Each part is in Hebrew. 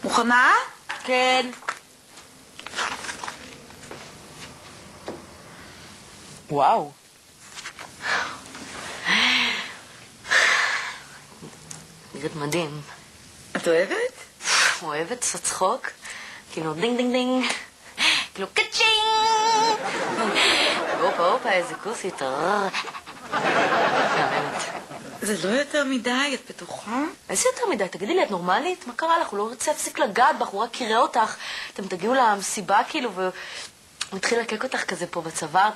מוכנה? כן. וואו. נראית מדהים. את אוהבת? אוהבת, עושה צחוק. כאילו דינג דינג דינג. כאילו קצ'ינג! הופה, איזה כוסית. באמת. זה לא יותר מדי, את בטוחה? איזה יותר מדי? תגידי לי, את נורמלית? מה קרה לך? הוא לא רוצה להפסיק לגעת בך, הוא רק יראה אותך. אתם תגיעו למסיבה כאילו, והוא מתחיל לקק אותך כזה פה בצוואר.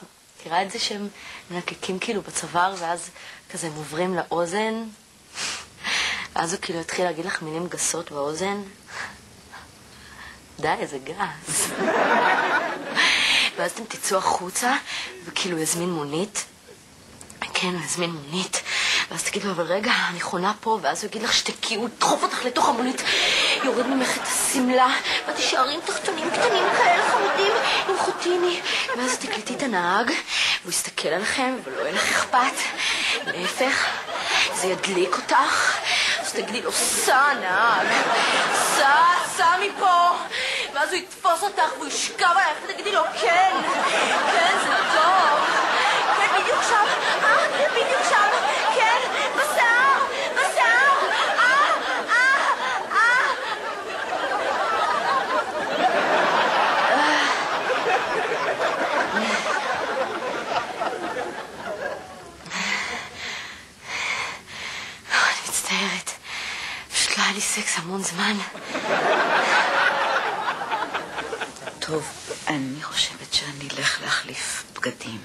תראה את זה שהם מנקקים כאילו בצוואר, ואז כזה הם עוברים לאוזן. ואז הוא כאילו התחיל להגיד לך מילים גסות באוזן. די, איזה גס. ואז אתם תצאו החוצה, וכאילו יזמין מונית. כן, הוא יזמין מונית. ואז תגיד לו, אבל רגע, אני חונה פה, ואז הוא יגיד לך שתקי, הוא ידחוף אותך לתוך המונית, יורד ממך את הסמלה, ואת תישארי עם תחתונים קטנים כאלה חמודים, עם חוטיני. ואז תקליטי את הנהג, והוא יסתכל עליכם, ולא יהיה לך אכפת. להפך, זה ידליק אותך, אז תגידי לו, סע נהג, סע מפה. ואז הוא יתפוס אותך, והוא ישכב עליך, ותגידי לו, כן, זה טוב. כן, בדיוק שם, בדיוק שם, כן, בשיער, אני מצטערת, פשוט לא היה לי סקס המון זמן. טוב, אני חושבת שאני אלך להחליף בגדים.